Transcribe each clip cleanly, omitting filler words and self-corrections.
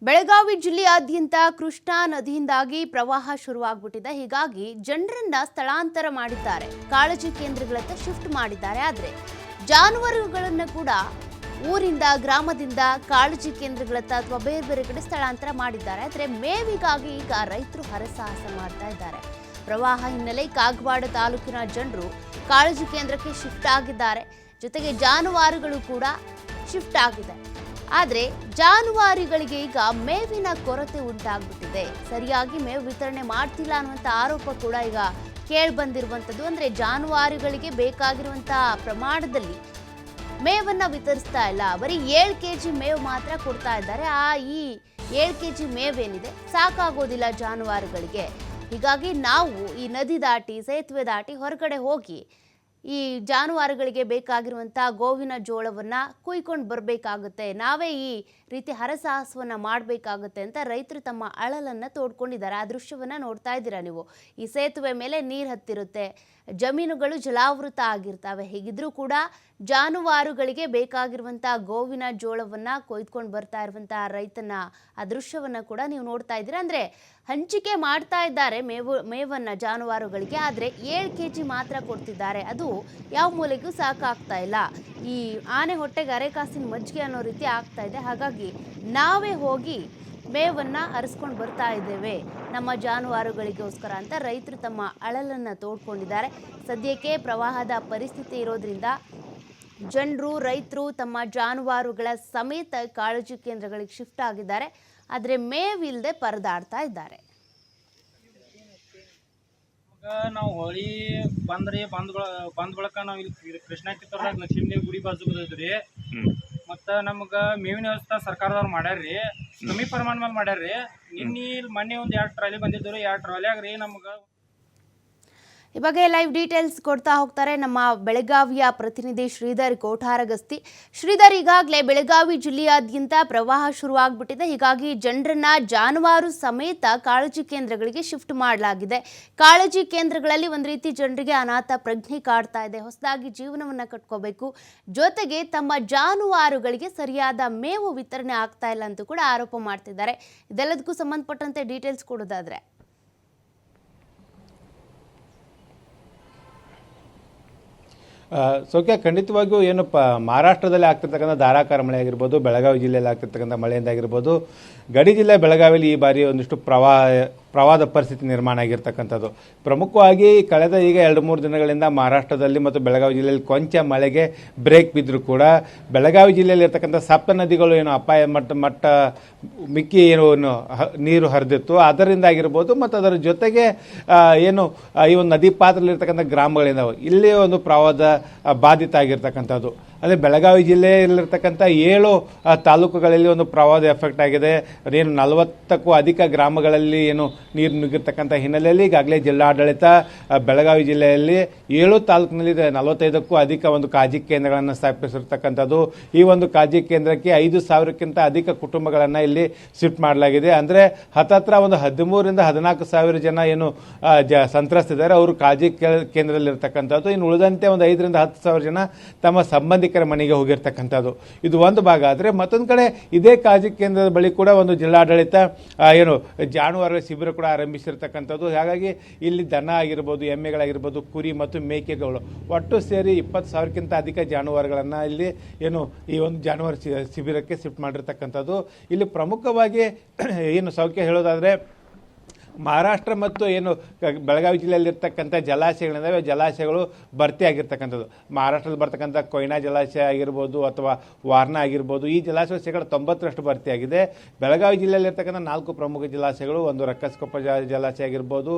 ಬೆಳಗಾವಿ ಜಿಲ್ಲೆಯಾದ್ಯಂತ ಕೃಷ್ಣಾ ನದಿಯಿಂದಾಗಿ ಪ್ರವಾಹ ಶುರುವಾಗ್ಬಿಟ್ಟಿದೆ. ಹೀಗಾಗಿ ಜನರನ್ನ ಸ್ಥಳಾಂತರ ಮಾಡಿದ್ದಾರೆ, ಕಾಳಜಿ ಕೇಂದ್ರಗಳತ್ತ ಶಿಫ್ಟ್ ಮಾಡಿದ್ದಾರೆ. ಆದರೆ ಜಾನುವಾರುಗಳನ್ನು ಕೂಡ ಊರಿಂದ ಗ್ರಾಮದಿಂದ ಕಾಳಜಿ ಕೇಂದ್ರಗಳತ್ತ ಅಥವಾ ಬೇರೆ ಬೇರೆ ಕಡೆ ಸ್ಥಳಾಂತರ ಮಾಡಿದ್ದಾರೆ. ಆದರೆ ಮೇವಿಗಾಗಿ ಈಗ ರೈತರು ಹರಸಾಹಸ ಮಾಡ್ತಾ ಇದ್ದಾರೆ. ಪ್ರವಾಹ ಹಿನ್ನೆಲೆ ಕಾಗವಾಡ ತಾಲೂಕಿನ ಜನರು ಕಾಳಜಿ ಕೇಂದ್ರಕ್ಕೆ ಶಿಫ್ಟ್ ಆಗಿದ್ದಾರೆ. ಜೊತೆಗೆ ಜಾನುವಾರುಗಳು ಕೂಡ ಶಿಫ್ಟ್ ಆಗಿದೆ. ಆದರೆ ಜಾನುವಾರುಗಳಿಗೆ ಈಗ ಮೇವಿನ ಕೊರತೆ ಉಂಟಾಗ್ಬಿಟ್ಟಿದೆ. ಸರಿಯಾಗಿ ಮೇವು ವಿತರಣೆ ಮಾಡ್ತಿಲ್ಲ ಅನ್ನುವಂಥ ಆರೋಪ ಕೂಡ ಈಗ ಕೇಳಿ ಬಂದಿರುವಂಥದ್ದು. ಅಂದರೆ ಜಾನುವಾರುಗಳಿಗೆ ಬೇಕಾಗಿರುವಂಥ ಪ್ರಮಾಣದಲ್ಲಿ ಮೇವನ್ನ ವಿತರಿಸ್ತಾ ಇಲ್ಲ, ಬರೀ 7 kg ಮೇವು ಮಾತ್ರ ಕೊಡ್ತಾ ಇದ್ದಾರೆ. ಈ 7 kg ಮೇವೇನಿದೆ ಸಾಕಾಗೋದಿಲ್ಲ ಜಾನುವಾರುಗಳಿಗೆ. ಹೀಗಾಗಿ ನಾವು ಈ ನದಿ ದಾಟಿ ಸೇತುವೆ ದಾಟಿ ಹೊರಗಡೆ ಹೋಗಿ ಈ ಜಾನುವಾರುಗಳಿಗೆ ಬೇಕಾಗಿರುವಂಥ ಗೋವಿನ ಜೋಳವನ್ನು ಕುಯ್ಕೊಂಡು ಬರಬೇಕಾಗುತ್ತೆ, ನಾವೇ ಈ ರೀತಿ ಹರಸಾಹಸವನ್ನು ಮಾಡಬೇಕಾಗುತ್ತೆ ಅಂತ ರೈತರು ತಮ್ಮ ಅಳಲನ್ನು ತೋಡ್ಕೊಂಡಿದ್ದಾರೆ. ಆ ದೃಶ್ಯವನ್ನು ನೋಡ್ತಾ ಇದ್ದೀರಾ ನೀವು. ಈ ಸೇತುವೆ ಮೇಲೆ ನೀರು ಹತ್ತಿರುತ್ತೆ, ಜಮೀನುಗಳು ಜಲಾವೃತ ಆಗಿರ್ತವೆ. ಹೀಗಿದ್ರೂ ಕೂಡ ಜಾನುವಾರುಗಳಿಗೆ ಬೇಕಾಗಿರುವಂಥ ಗೋವಿನ ಜೋಳವನ್ನು ಕೊಯ್ದುಕೊಂಡು ಬರ್ತಾ ಇರುವಂಥ ರೈತನ ಆ ದೃಶ್ಯವನ್ನು ಕೂಡ ನೀವು ನೋಡ್ತಾ ಇದ್ದೀರಾ. ಅಂದರೆ ಹಂಚಿಕೆ ಮಾಡ್ತಾ ಇದ್ದಾರೆ ಮೇವನ್ನು ಜಾನುವಾರುಗಳಿಗೆ, ಆದರೆ 7 kg ಮಾತ್ರ ಕೊಡ್ತಿದ್ದಾರೆ. ಅದು ಯಾವ ಮೂಲೆಗೂ ಸಾಕಾಗ್ತಾ ಇಲ್ಲ. ಈ ಆನೆ ಹೊಟ್ಟೆಗೆ ಅರೆಕಾಸಿನ ಮಜ್ಜಿಗೆ ಅನ್ನೋ ರೀತಿ ಆಗ್ತಾ ಇದೆ. ಹಾಗಾಗಿ ನಾವೇ ಹೋಗಿ ಮೇವನ್ನು ಹರಿಸ್ಕೊಂಡು ಬರ್ತಾ ಇದ್ದೇವೆ ನಮ್ಮ ಜಾನುವಾರುಗಳಿಗೋಸ್ಕರ ಅಂತ ರೈತರು ತಮ್ಮ ಅಳಲನ್ನು ತೋಡ್ಕೊಂಡಿದ್ದಾರೆ. ಸದ್ಯಕ್ಕೆ ಪ್ರವಾಹದ ಪರಿಸ್ಥಿತಿ ಇರೋದ್ರಿಂದ ಜನರು ರೈತರು ತಮ್ಮ ಜಾನುವಾರುಗಳ ಸಮೇತ ಕಾಳಜಿ ಕೇಂದ್ರಗಳಿಗೆ ಶಿಫ್ಟ್ ಆಗಿದ್ದಾರೆ. ಆದರೆ ಮೇವಿಲ್ಲದೆ ಪರದಾಡ್ತಾ ಇದ್ದಾರೆ. ನಾವು ಹೋಳಿ ಬಂದ್ರಿ ಬಂದ ಬಳಕ ನಾವು ಇಲ್ಲಿ ಕೃಷ್ಣಾ ಕಿತ್ತೂರದಾಗ ಲಕ್ಷ್ಮೀದೇವಿ ಗುಡಿ ಬಾಜು ಬದದ್ರಿ. ಮತ್ತು ನಮ್ಗೆ ಮೇವಿನ ವ್ಯವಸ್ಥೆ ಸರ್ಕಾರದವ್ರು ಮಾಡ್ಯಾರ್ರಿ, ಕಮ್ಮಿ ಪ್ರಮಾಣ ಮೇಲೆ ಮಾಡ್ಯಾರ್ರಿ. ಮೊನ್ನೆ ಒಂದು 2 ಟ್ರಾಲಿ ಬಂದಿದ್ದು, 2 ಟ್ರಾಲಿಯಾಗ ರೀ ನಮ್ಗೆ ಈ ಬಗ್ಗೆ ಲೈವ್ ಡೀಟೇಲ್ಸ್ ಕೊಡ್ತಾ ಹೋಗ್ತಾರೆ ನಮ್ಮ ಬೆಳಗಾವಿಯ ಪ್ರತಿನಿಧಿ ಶ್ರೀಧರ್ ಕೋಠಾರಗಸ್ತಿ. ಶ್ರೀಧರ್, ಈಗಾಗಲೇ ಬೆಳಗಾವಿ ಜಿಲ್ಲೆಯಾದ್ಯಂತ ಪ್ರವಾಹ ಶುರುವಾಗ್ಬಿಟ್ಟಿದೆ. ಹೀಗಾಗಿ ಜನರನ್ನ ಜಾನುವಾರು ಸಮೇತ ಕಾಳಜಿ ಕೇಂದ್ರಗಳಿಗೆ ಶಿಫ್ಟ್ ಮಾಡಲಾಗಿದೆ. ಕಾಳಜಿ ಕೇಂದ್ರಗಳಲ್ಲಿ ಒಂದು ರೀತಿ ಜನರಿಗೆ ಅನಾಥ ಪ್ರಜ್ಞೆ ಕಾಡ್ತಾ ಇದೆ. ಹೊಸದಾಗಿ ಜೀವನವನ್ನು ಕಟ್ಕೋಬೇಕು, ಜೊತೆಗೆ ತಮ್ಮ ಜಾನುವಾರುಗಳಿಗೆ ಸರಿಯಾದ ಮೇವು ವಿತರಣೆ ಆಗ್ತಾ ಇಲ್ಲ ಅಂತ ಕೂಡ ಆರೋಪ ಮಾಡ್ತಿದ್ದಾರೆ. ಇದೆಲ್ಲದಕ್ಕೂ ಸಂಬಂಧಪಟ್ಟಂತೆ ಡೀಟೇಲ್ಸ್ ಕೊಡೋದಾದ್ರೆ ಸೌಖ್ಯ, ಖಂಡಿತವಾಗಿಯೂ ಏನಪ್ಪ ಮಹಾರಾಷ್ಟ್ರದಲ್ಲಿ ಆಗ್ತಿರ್ತಕ್ಕಂಥ ಧಾರಾಕಾರ ಮಳೆ ಆಗಿರ್ಬೋದು, ಬೆಳಗಾವಿ ಜಿಲ್ಲೆಯಲ್ಲಿ ಆಗ್ತಿರ್ತಕ್ಕಂಥ ಮಳೆಯಿಂದಾಗಿರ್ಬೋದು, ಗಡಿ ಜಿಲ್ಲೆ ಬೆಳಗಾವಿಯಲ್ಲಿ ಈ ಬಾರಿ ಒಂದಿಷ್ಟು ಪ್ರವಾಹದ ಪರಿಸ್ಥಿತಿ ನಿರ್ಮಾಣ ಆಗಿರ್ತಕ್ಕಂಥದ್ದು. ಪ್ರಮುಖವಾಗಿ ಕಳೆದ ಈಗ 2-3 ದಿನಗಳಿಂದ ಮಹಾರಾಷ್ಟ್ರದಲ್ಲಿ ಮತ್ತು ಬೆಳಗಾವಿ ಜಿಲ್ಲೆಯಲ್ಲಿ ಕೊಂಚ ಮಳೆಗೆ ಬ್ರೇಕ್ ಬಿದ್ದರೂ ಕೂಡ ಬೆಳಗಾವಿ ಜಿಲ್ಲೆಯಲ್ಲಿ ಇರ್ತಕ್ಕಂಥ ಸಪ್ತ ನದಿಗಳು ಏನು ಅಪಾಯ ಮಟ್ಟ ಮಿಕ್ಕಿ ಏನು ನೀರು ಹರಿದಿತ್ತು, ಅದರಿಂದ ಆಗಿರ್ಬೋದು, ಮತ್ತು ಅದರ ಜೊತೆಗೆ ಏನು ಈ ಒಂದು ನದಿ ಪಾತ್ರದಲ್ಲಿರ್ತಕ್ಕಂಥ ಗ್ರಾಮಗಳಿಂದ ಇಲ್ಲಿ ಒಂದು ಪ್ರವಾಹದ ಬಾಧಿತ ಆಗಿರ್ತಕ್ಕಂಥದ್ದು. ಅಂದರೆ ಬೆಳಗಾವಿ ಜಿಲ್ಲೆಯಲ್ಲಿರ್ತಕ್ಕಂಥ 7 ತಾಲೂಕುಗಳಲ್ಲಿ ಒಂದು ಪ್ರವಾಹದ ಎಫೆಕ್ಟ್ ಆಗಿದೆ. ಏನು 40ಕ್ಕೂ ಅಧಿಕ ಗ್ರಾಮಗಳಲ್ಲಿ ಏನು ನೀರು ನುಗ್ಗಿರ್ತಕ್ಕಂಥ ಹಿನ್ನೆಲೆಯಲ್ಲಿ ಈಗಾಗಲೇ ಜಿಲ್ಲಾಡಳಿತ ಬೆಳಗಾವಿ ಜಿಲ್ಲೆಯಲ್ಲಿ 7 ತಾಲೂಕಿನಲ್ಲಿ 45ಕ್ಕೂ ಅಧಿಕ ಒಂದು ಕಾಳಜಿ ಕೇಂದ್ರಗಳನ್ನು ಸ್ಥಾಪಿಸಿರ್ತಕ್ಕಂಥದ್ದು. ಈ ಒಂದು ಕಾಳಜಿ ಕೇಂದ್ರಕ್ಕೆ 5,000ಕ್ಕಿಂತ ಅಧಿಕ ಕುಟುಂಬಗಳನ್ನು ಇಲ್ಲಿ ಶಿಫ್ಟ್ ಮಾಡಲಾಗಿದೆ. ಅಂದರೆ ಹತ್ತತ್ರ ಒಂದು 13,000ರಿಂದ 14,000 ಜನ ಏನು ಸಂತ್ರಸ್ತಿದ್ದಾರೆ, ಅವರು ಕಾಳಜಿ ಕೇಂದ್ರದಲ್ಲಿರ್ತಕ್ಕಂಥದ್ದು. ಇನ್ನು ಉಳಿದಂತೆ ಒಂದು 5,000ರಿಂದ 10,000 ಜನ ತಮ್ಮ ಸಂಬಂಧಿಕರ ಮನೆಗೆ ಹೋಗಿರ್ತಕ್ಕಂಥದ್ದು. ಇದು ಒಂದು ಭಾಗ. ಆದರೆ ಮತ್ತೊಂದು ಕಡೆ ಇದೇ ಕಾಳಜಿ ಕೇಂದ್ರದ ಬಳಿ ಕೂಡ ಒಂದು ಜಿಲ್ಲಾಡಳಿತ ಏನು ಜಾನುವಾರು ಶಿಬಿರ ಕೂಡ ಆರಂಭಿಸಿರ್ತಕ್ಕಂಥದ್ದು. ಹಾಗಾಗಿ ಇಲ್ಲಿ ದನ ಆಗಿರ್ಬೋದು, ಎಮ್ಮೆಗಳಾಗಿರ್ಬೋದು, ಕುರಿ ಮತ್ತು ಮೇಕೆಗಳು ಒಟ್ಟು ಸೇರಿ 20,000ಕ್ಕಿಂತ ಅಧಿಕ ಜಾನುವಾರುಗಳನ್ನು ಇಲ್ಲಿ ಏನು ಈ ಒಂದು ಜಾನುವಾರು ಶಿಬಿರಕ್ಕೆ ಶಿಫ್ಟ್ ಮಾಡಿರ್ತಕ್ಕಂಥದ್ದು. ಇಲ್ಲಿ ಪ್ರಮುಖವಾಗಿ ಏನು ಸೌಖ್ಯ ಹೇಳೋದಾದರೆ ಮಹಾರಾಷ್ಟ್ರ ಮತ್ತು ಏನು ಬೆಳಗಾವಿ ಜಿಲ್ಲೆಯಲ್ಲಿರ್ತಕ್ಕಂಥ ಜಲಾಶಯಗಳಿದ್ದಾವೆ, ಜಲಾಶಯಗಳು ಭರ್ತಿ ಆಗಿರ್ತಕ್ಕಂಥದ್ದು. ಮಹಾರಾಷ್ಟ್ರದಲ್ಲಿ ಬರ್ತಕ್ಕಂಥ ಕೊಯ್ನಾ ಜಲಾಶಯ ಆಗಿರ್ಬೋದು ಅಥವಾ ವಾರ್ನಾ ಆಗಿರ್ಬೋದು, ಈ ಜಲಾಶಯ 90% ಭರ್ತಿಯಾಗಿದೆ. ಬೆಳಗಾವಿ ಜಿಲ್ಲೆಯಲ್ಲಿರ್ತಕ್ಕಂಥ 4 ಪ್ರಮುಖ ಜಲಾಶಯಗಳು, ಒಂದು ರಕ್ಕಸಕೊಪ್ಪ ಜಲಾಶಯ ಆಗಿರ್ಬೋದು,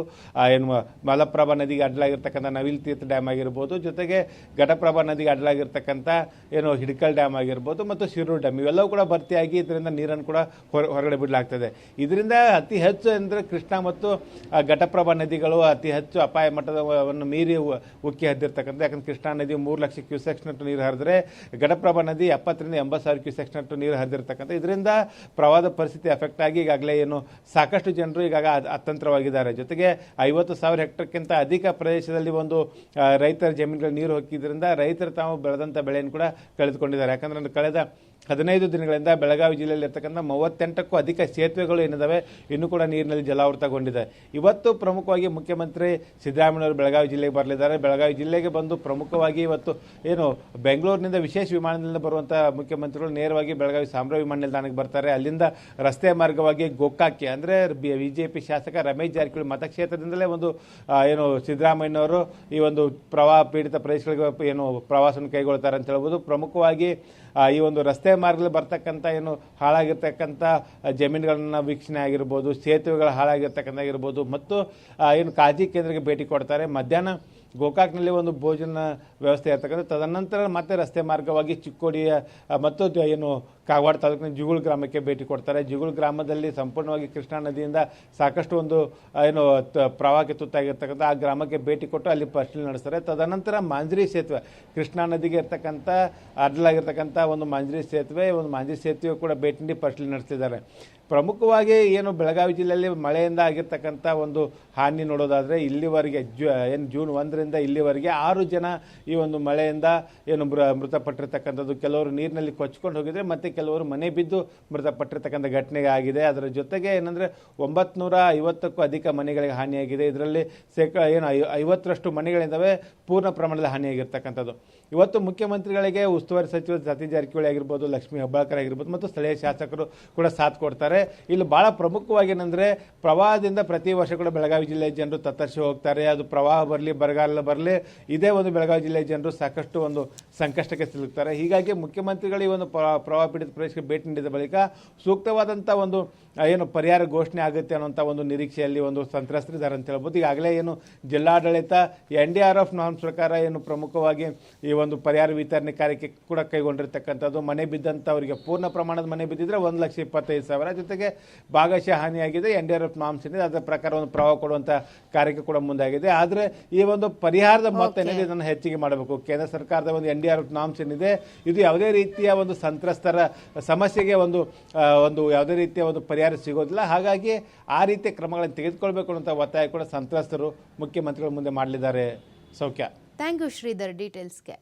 ಏನು ಮಲಪ್ರಭಾ ನದಿಗೆ ಅಡ್ಡಲಾಗಿರ್ತಕ್ಕಂಥ ನವಿಲ್ ತೀರ್ಥ ಡ್ಯಾಮ್ ಆಗಿರ್ಬೋದು, ಜೊತೆಗೆ ಘಟಪ್ರಭಾ ನದಿಗೆ ಅಡ್ಡಲಾಗಿರ್ತಕ್ಕಂಥ ಏನು ಹಿಡಕಲ್ ಡ್ಯಾಮ್ ಆಗಿರ್ಬೋದು ಮತ್ತು ಶಿರೂರು ಡ್ಯಾಮ್, ಇವೆಲ್ಲವೂ ಕೂಡ ಭರ್ತಿಯಾಗಿ ಇದರಿಂದ ನೀರನ್ನು ಕೂಡ ಹೊರಗಡೆ ಬಿಡಲಾಗ್ತದೆ. ಇದರಿಂದ ಅತಿ ಹೆಚ್ಚು ಅಂದರೆ ಕೃಷ್ಣಾ ಮತ್ತು ಘಟಪ್ರಭಾ ನದಿಗಳು ಅತಿ ಹೆಚ್ಚು ಅಪಾಯ ಮಟ್ಟವನ್ನು ಮೀರಿ ಉಕ್ಕಿ ಹರಿದಿರ್ತಕ್ಕಂಥ. ಯಾಕಂದ್ರೆ ಕೃಷ್ಣಾ ನದಿ 3 ಲಕ್ಷ ಕ್ಯೂಸೆಕ್ಸ್ನಷ್ಟು ನೀರು ಹರಿದ್ರೆ ಘಟಪ್ರಭಾ ನದಿ 70ರಿಂದ 80,000 ಕ್ಯೂಸೆಕ್ಸ್ನಷ್ಟು ನೀರು ಹರಿದಿರ್ತಕ್ಕಂಥ. ಇದರಿಂದ ಪ್ರವಾಹದ ಪರಿಸ್ಥಿತಿ ಎಫೆಕ್ಟ್ ಆಗಿ ಈಗಾಗಲೇ ಏನು ಸಾಕಷ್ಟು ಜನರು ಈಗಾಗ ಅತಂತ್ರವಾಗಿದ್ದಾರೆ. ಜೊತೆಗೆ 50,000 ಹೆಕ್ಟರ್ಕ್ಕಿಂತ ಅಧಿಕ ಪ್ರದೇಶದಲ್ಲಿ ಒಂದು ರೈತರ ಜಮೀನುಗಳು ನೀರು ಹೊಕ್ಕಿದ್ರಿಂದ ರೈತರು ತಾವು ಬೆಳೆದಂಥ ಬೆಳೆಯನ್ನು ಕೂಡ ಕಳೆದುಕೊಂಡಿದ್ದಾರೆ. ಯಾಕಂದ್ರೆ ಕಳೆದ 15 ದಿನಗಳಿಂದ ಬೆಳಗಾವಿ ಜಿಲ್ಲೆಯಲ್ಲಿ ಇರ್ತಕ್ಕಂಥ 38ಕ್ಕೂ ಅಧಿಕ ಸೇತುವೆಗಳು ಏನಿದಾವೆ ಇನ್ನೂ ಕೂಡ ನೀರಿನಲ್ಲಿ ಜಲಾವೃತಗೊಂಡಿದೆ. ಇವತ್ತು ಪ್ರಮುಖವಾಗಿ ಮುಖ್ಯಮಂತ್ರಿ ಸಿದ್ದರಾಮಯ್ಯವರು ಬೆಳಗಾವಿ ಜಿಲ್ಲೆಗೆ ಬರಲಿದ್ದಾರೆ. ಬೆಳಗಾವಿ ಜಿಲ್ಲೆಗೆ ಬಂದು ಪ್ರಮುಖವಾಗಿ ಇವತ್ತು ಏನು ಬೆಂಗಳೂರಿನಿಂದ ವಿಶೇಷ ವಿಮಾನದಿಂದ ಬರುವಂಥ ಮುಖ್ಯಮಂತ್ರಿಗಳು ನೇರವಾಗಿ ಬೆಳಗಾವಿ ಸಾಂಬ್ರಾ ವಿಮಾನ ನಿಲ್ದಾಣಕ್ಕೆ ಬರ್ತಾರೆ. ಅಲ್ಲಿಂದ ರಸ್ತೆ ಮಾರ್ಗವಾಗಿ ಗೋಕಾಕ್ಕೆ ಅಂದರೆ ಬಿಜೆಪಿ ಶಾಸಕ ರಮೇಶ್ ಜಾರಕಿಹೊಳಿ ಮತಕ್ಷೇತ್ರದಿಂದಲೇ ಒಂದು ಏನು ಸಿದ್ದರಾಮಯ್ಯನವರು ಈ ಒಂದು ಪ್ರವಾಹ ಪೀಡಿತ ಪ್ರದೇಶಗಳಿಗೆ ಏನು ಪ್ರವಾಸವನ್ನು ಕೈಗೊಳ್ತಾರೆ ಅಂತ ಹೇಳ್ಬೋದು. ಪ್ರಮುಖವಾಗಿ ಈ ಒಂದು ರಸ್ತೆ ಮಾರ್ಗದಲ್ಲಿ ಬರ್ತಕ್ಕಂಥ ಏನು ಹಾಳಾಗಿರ್ತಕ್ಕಂಥ ಜಮೀನುಗಳನ್ನ ವೀಕ್ಷಣೆ ಆಗಿರ್ಬೋದು, ಸೇತುವೆಗಳು ಹಾಳಾಗಿರ್ತಕ್ಕಂಥ ಆಗಿರ್ಬೋದು ಮತ್ತು ಏನು ಕಾಳಜಿ ಕೇಂದ್ರಕ್ಕೆ ಭೇಟಿ ಕೊಡ್ತಾರೆ. ಮಧ್ಯಾಹ್ನ ಗೋಕಾಕ್ನಲ್ಲಿ ಒಂದು ಭೋಜನ ವ್ಯವಸ್ಥೆ ಇರ್ತಕ್ಕಂಥ, ತದನಂತರ ಮತ್ತೆ ರಸ್ತೆ ಮಾರ್ಗವಾಗಿ ಚಿಕ್ಕೋಡಿಯ ಮತ್ತು ಏನು ಕಾಗವಾಡ ತಾಲೂಕಿನ ಜಿಗುಳು ಗ್ರಾಮಕ್ಕೆ ಭೇಟಿ ಕೊಡ್ತಾರೆ. ಜಿಗುಳು ಗ್ರಾಮದಲ್ಲಿ ಸಂಪೂರ್ಣವಾಗಿ ಕೃಷ್ಣಾ ನದಿಯಿಂದ ಸಾಕಷ್ಟು ಒಂದು ಏನು ಪ್ರವಾಹಕ್ಕೆ ತುತ್ತಾಗಿರ್ತಕ್ಕಂಥ ಆ ಗ್ರಾಮಕ್ಕೆ ಭೇಟಿ ಕೊಟ್ಟು ಅಲ್ಲಿ ಪರಿಶೀಲನೆ ನಡೆಸ್ತಾರೆ. ತದನಂತರ ಮಾಂಜ್ರಿ ಸೇತುವೆ, ಕೃಷ್ಣಾ ನದಿಗೆ ಇರ್ತಕ್ಕಂಥ ಅಡ್ಡಲಾಗಿರ್ತಕ್ಕಂಥ ಒಂದು ಮಾಂಜ್ರಿ ಸೇತುವೆ ಕೂಡ ಭೇಟಿ ನೀಡಿ ಪರಿಶೀಲನೆ ನಡೆಸ್ತಿದ್ದಾರೆ. ಪ್ರಮುಖವಾಗಿ ಏನು ಬೆಳಗಾವಿ ಜಿಲ್ಲೆಯಲ್ಲಿ ಮಳೆಯಿಂದ ಆಗಿರ್ತಕ್ಕಂಥ ಒಂದು ಹಾನಿ ನೋಡೋದಾದರೆ ಇಲ್ಲಿವರೆಗೆ ಏನು ಜೂನ್ 1ರಿಂದ ಇಲ್ಲಿವರೆಗೆ 6 ಜನ ಈ ಒಂದು ಮಳೆಯಿಂದ ಏನು ಮೃತಪಟ್ಟಿರ್ತಕ್ಕಂಥದ್ದು. ಕೆಲವರು ನೀರಿನಲ್ಲಿ ಕೊಚ್ಕೊಂಡು ಹೋಗಿದ್ರೆ ಮತ್ತು ಕೆಲವರು ಮನೆ ಬಿದ್ದು ಮೃತಪಟ್ಟಿರ್ತಕ್ಕಂಥ ಘಟನೆ ಆಗಿದೆ. ಅದರ ಜೊತೆಗೆ ಏನಂದರೆ 950ಕ್ಕೂ ಅಧಿಕ ಮನೆಗಳಿಗೆ ಹಾನಿಯಾಗಿದೆ. ಇದರಲ್ಲಿ ಏನು 50ರಷ್ಟು ಮನೆಗಳಿದ್ದಾವೆ ಪೂರ್ಣ ಪ್ರಮಾಣದ ಹಾನಿಯಾಗಿರ್ತಕ್ಕಂಥದ್ದು. ಇವತ್ತು ಮುಖ್ಯಮಂತ್ರಿಗಳಿಗೆ ಉಸ್ತುವಾರಿ ಸಚಿವ ಸತೀಶ್ ಜಾರಕಿಹೊಳಿ ಆಗಿರ್ಬೋದು, ಲಕ್ಷ್ಮೀ ಹೆಬ್ಬಾಳ್ಕರ್ ಆಗಿರ್ಬೋದು ಮತ್ತು ಸ್ಥಳೀಯ ಶಾಸಕರು ಕೂಡ ಸಾಥ್ ಕೊಡ್ತಾರೆ. ಇಲ್ಲಿ ಭಾಳ ಪ್ರಮುಖವಾಗಿ ಏನಂದರೆ ಪ್ರವಾಹದಿಂದ ಪ್ರತಿ ವರ್ಷ ಕೂಡ ಬೆಳಗಾವಿ ಜಿಲ್ಲೆಯ ಜನರು ತತ್ತರಿಸಿ ಹೋಗ್ತಾರೆ. ಅದು ಪ್ರವಾಹ ಬರಲಿ ಬರಗಾಲ ಬರಲಿ ಇದೇ ಒಂದು ಬೆಳಗಾವಿ ಜಿಲ್ಲೆಯ ಜನರು ಸಾಕಷ್ಟು ಒಂದು ಸಂಕಷ್ಟಕ್ಕೆ ಸಿಲುಕ್ತಾರೆ. ಹೀಗಾಗಿ ಮುಖ್ಯಮಂತ್ರಿಗಳು ಈ ಒಂದು ಪ್ರವಾಹ ಪೀಡಿತ ಪ್ರದೇಶಕ್ಕೆ ಭೇಟಿ ನೀಡಿದ ಬಳಿಕ ಸೂಕ್ತವಾದಂಥ ಒಂದು ಏನು ಪರಿಹಾರ ಘೋಷಣೆ ಆಗುತ್ತೆ ಅನ್ನೋಂಥ ಒಂದು ನಿರೀಕ್ಷೆಯಲ್ಲಿ ಒಂದು ಸಂತ್ರಸ್ತರಿದ್ದಾರೆ ಅಂತ ಹೇಳ್ಬೋದು. ಈಗಾಗಲೇ ಏನು ಜಿಲ್ಲಾಡಳಿತ NDRF ನಾರ್ಮ್ಸ್ ಪ್ರಕಾರ ಏನು ಪ್ರಮುಖವಾಗಿ ಈ ಒಂದು ಪರಿಹಾರ ವಿತರಣೆ ಕಾರ್ಯಕ್ಕೆ ಕೂಡ ಕೈಗೊಂಡಿರ್ತಕ್ಕಂಥದ್ದು. ಮನೆ ಬಿದ್ದಂಥವರಿಗೆ ಪೂರ್ಣ ಪ್ರಮಾಣದ ಮನೆ ಬಿದ್ದಿದ್ರೆ 1,25,000 ಜೊತೆಗೆ ಭಾಗಶಃ ಹಾನಿಯಾಗಿದೆ. NDRF ನಾರ್ಮ್ಸ್ ಏನಿದೆ ಅದರ ಪ್ರಕಾರ ಒಂದು ಪ್ರವಾಹ ಕೊಡುವಂಥ ಕಾರ್ಯಕ್ಕೆ ಕೂಡ ಮುಂದಾಗಿದೆ. ಆದರೆ ಈ ಒಂದು ಪರಿಹಾರದ ಮೊತ್ತ ಏನಿದೆ ಇದನ್ನು ಹೆಚ್ಚಿಗೆ ಮಾಡಬೇಕು. ಕೇಂದ್ರ ಸರ್ಕಾರದ ಒಂದು NDRF ನಾರ್ಮ್ಸ್ ಏನಿದೆ ಇದು ಯಾವುದೇ ರೀತಿಯ ಒಂದು ಸಂತ್ರಸ್ತರ ಸಮಸ್ಯೆಗೆ ಒಂದು ಯಾವುದೇ ರೀತಿಯ ಒಂದು ಪರಿಹಾರ ಸಿಗೋದಿಲ್ಲ. ಹಾಗಾಗಿ ಆ ರೀತಿಯ ಕ್ರಮಗಳನ್ನು ತೆಗೆದುಕೊಳ್ಬೇಕು ಅನ್ನುವಂಥ ಒತ್ತಾಯ ಕೂಡ ಸಂತ್ರಸ್ತರು ಮುಖ್ಯಮಂತ್ರಿಗಳ ಮುಂದೆ ಮಾಡಲಿದ್ದಾರೆ. ಸೌಖ್ಯ. Thank you Shridhar ಡೀಟೇಲ್ಸ್ಗೆ.